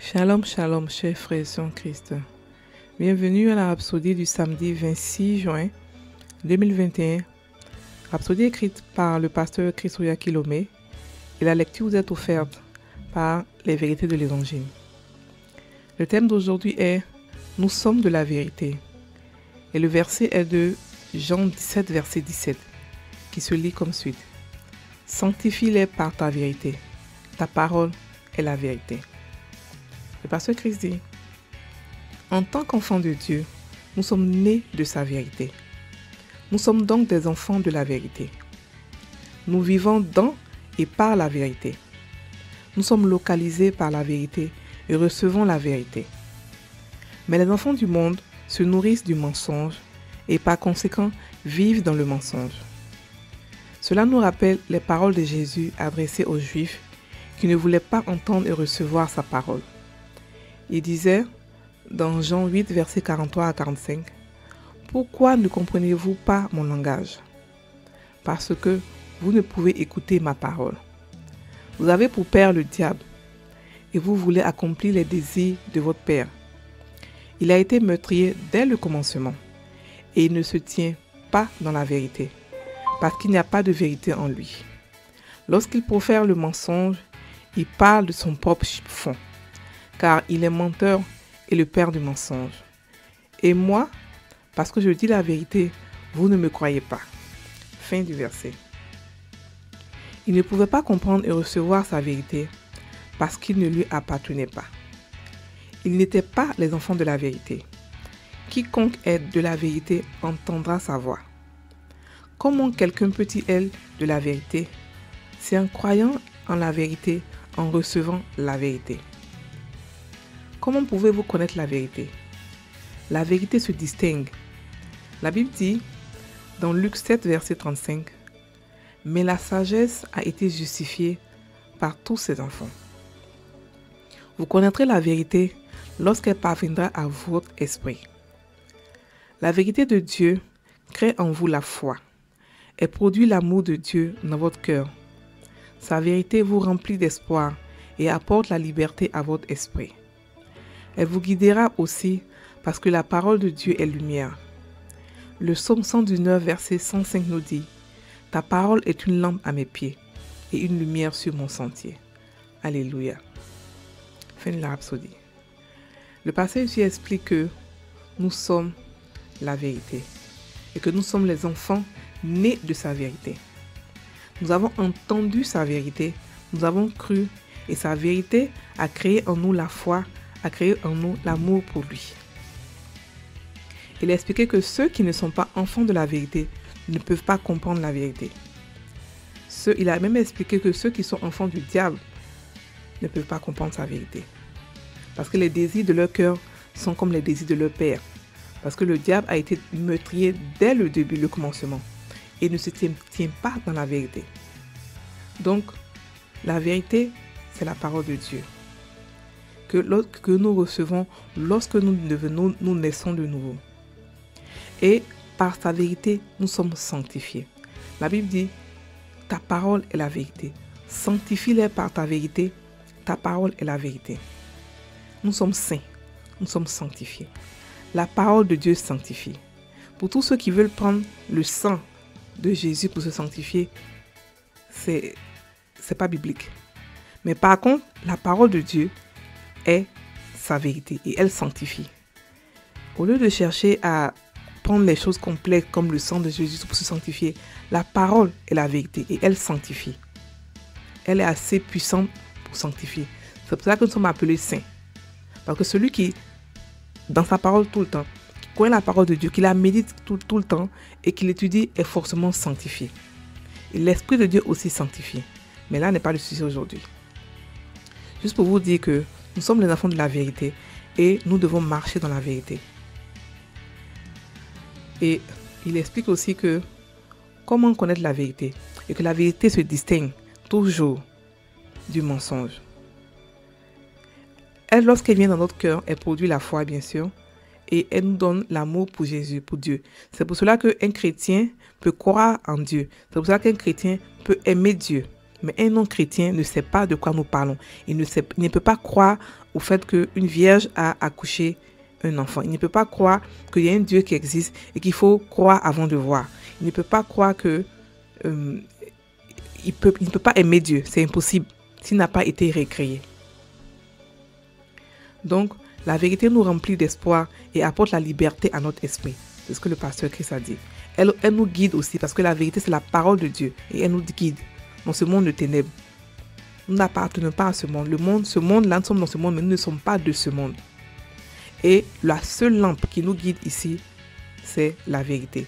Shalom, shalom, chers frères en Christ. Bienvenue à la Rhapsodie du samedi 26 juin 2021. Rhapsodie écrite par le pasteur Christoya Kilomé et la lecture vous est offerte par les vérités de l'Évangile. Le thème d'aujourd'hui est « Nous sommes de la vérité » et le verset est de Jean 17, verset 17, qui se lit comme suit. « Sanctifie-les par ta vérité, ta parole est la vérité. » Le pasteur Christ dit, en tant qu'enfants de Dieu, nous sommes nés de sa vérité. Nous sommes donc des enfants de la vérité. Nous vivons dans et par la vérité. Nous sommes localisés par la vérité et recevons la vérité. Mais les enfants du monde se nourrissent du mensonge et par conséquent vivent dans le mensonge. Cela nous rappelle les paroles de Jésus adressées aux Juifs qui ne voulaient pas entendre et recevoir sa parole. Il disait, dans Jean 8, versets 43 à 45, « Pourquoi ne comprenez-vous pas mon langage? Parce que vous ne pouvez écouter ma parole. Vous avez pour père le diable, et vous voulez accomplir les désirs de votre père. Il a été meurtrier dès le commencement, et il ne se tient pas dans la vérité, parce qu'il n'y a pas de vérité en lui. Lorsqu'il profère le mensonge, il parle de son propre fond, car il est menteur et le père du mensonge. Et moi, parce que je dis la vérité, vous ne me croyez pas. » Fin du verset. Il ne pouvait pas comprendre et recevoir sa vérité parce qu'il ne lui appartenait pas. Ils n'étaient pas les enfants de la vérité. Quiconque est de la vérité entendra sa voix. Comment quelqu'un peut-il être de la vérité? C'est en croyant en la vérité, en recevant la vérité. Comment pouvez-vous connaître la vérité? La vérité se distingue. La Bible dit, dans Luc 7, verset 35, « Mais la sagesse a été justifiée par tous ses enfants. » Vous connaîtrez la vérité lorsqu'elle parviendra à votre esprit. La vérité de Dieu crée en vous la foi. Elle produit l'amour de Dieu dans votre cœur. Sa vérité vous remplit d'espoir et apporte la liberté à votre esprit. Elle vous guidera aussi parce que la parole de Dieu est lumière. Le psaume 119, verset 105 nous dit « Ta parole est une lampe à mes pieds et une lumière sur mon sentier. » Alléluia. Fin de la Rhapsodie. Le passage ici explique que nous sommes la vérité et que nous sommes les enfants nés de sa vérité. Nous avons entendu sa vérité, nous avons cru et sa vérité a créé en nous la foi, a créé en nous l'amour pour lui. Il a expliqué que ceux qui ne sont pas enfants de la vérité ne peuvent pas comprendre la vérité. Il a même expliqué que ceux qui sont enfants du diable ne peuvent pas comprendre sa vérité. Parce que les désirs de leur cœur sont comme les désirs de leur père. Parce que le diable a été meurtrier dès le début, le commencement. Et ne se tient pas dans la vérité. Donc, la vérité, c'est la parole de Dieu. Que nous recevons lorsque nous naissons de nouveau. Et par sa vérité, nous sommes sanctifiés. La Bible dit, ta parole est la vérité. Sanctifie-les par ta vérité, ta parole est la vérité. Nous sommes saints, nous sommes sanctifiés. La parole de Dieu sanctifie. Pour tous ceux qui veulent prendre le sang de Jésus pour se sanctifier, c'est pas biblique. Mais par contre, la parole de Dieu est sa vérité et elle sanctifie. Au lieu de chercher à prendre les choses complexes comme le sang de Jésus pour se sanctifier, la parole est la vérité et elle sanctifie. Elle est assez puissante pour sanctifier. C'est pour ça que nous sommes appelés saints. Parce que celui qui, dans sa parole tout le temps, qui connaît la parole de Dieu, qui la médite tout le temps et qui l'étudie est forcément sanctifié. Et l'Esprit de Dieu aussi sanctifié. Mais là n'est pas le sujet aujourd'hui. Juste pour vous dire que nous sommes les enfants de la vérité et nous devons marcher dans la vérité. Et il explique aussi que comment connaître la vérité et que la vérité se distingue toujours du mensonge. Elle, lorsqu'elle vient dans notre cœur, elle produit la foi, bien sûr, et elle nous donne l'amour pour Jésus, pour Dieu. C'est pour cela qu'un chrétien peut croire en Dieu. C'est pour cela qu'un chrétien peut aimer Dieu. Mais un non-chrétien ne sait pas de quoi nous parlons. Il ne peut pas croire au fait qu'une vierge a accouché un enfant. Il ne peut pas croire qu'il y a un Dieu qui existe et qu'il faut croire avant de voir. Il ne peut pas croire que il ne peut pas aimer Dieu. C'est impossible s'il n'a pas été recréé. Donc, la vérité nous remplit d'espoir et apporte la liberté à notre esprit. C'est ce que le pasteur Chris a dit. Elle nous guide aussi parce que la vérité, c'est la parole de Dieu. Et elle nous guide dans ce monde de ténèbres. Nous n'appartenons pas à ce monde. Ce monde-là, nous sommes dans ce monde, mais nous ne sommes pas de ce monde. Et la seule lampe qui nous guide ici, c'est la vérité,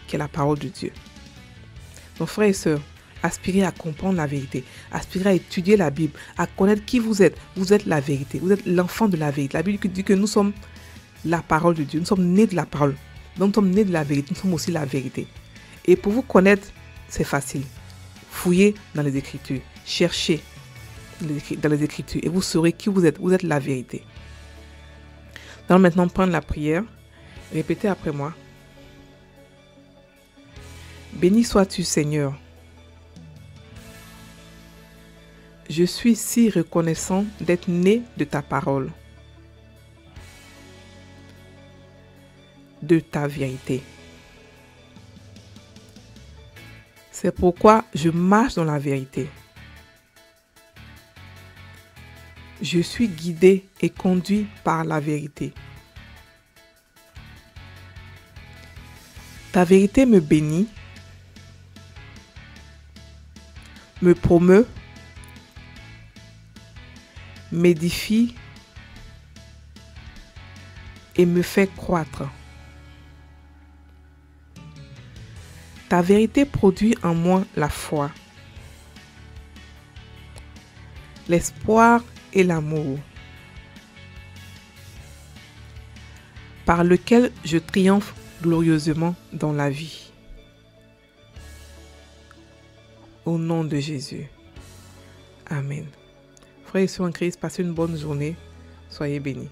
qui est la parole de Dieu. Donc, frères et sœurs, aspirez à comprendre la vérité, aspirez à étudier la Bible, à connaître qui vous êtes. Vous êtes la vérité, vous êtes l'enfant de la vérité. La Bible dit que nous sommes la parole de Dieu, nous sommes nés de la parole. Donc nous sommes nés de la vérité, nous sommes aussi la vérité. Et pour vous connaître, c'est facile. Fouillez dans les Écritures, cherchez dans les Écritures et vous saurez qui vous êtes. Vous êtes la vérité. Nous allons maintenant prendre la prière. Répétez après moi. Béni sois-tu, Seigneur. Je suis si reconnaissant d'être né de ta parole, de ta vérité. C'est pourquoi je marche dans la vérité. Je suis guidé et conduit par la vérité. Ta vérité me bénit, me promeut, m'édifie et me fait croître. Ta vérité produit en moi la foi, l'espoir et l'amour, par lequel je triomphe glorieusement dans la vie. Au nom de Jésus. Amen. Frères et sœurs en Christ, passez une bonne journée. Soyez bénis.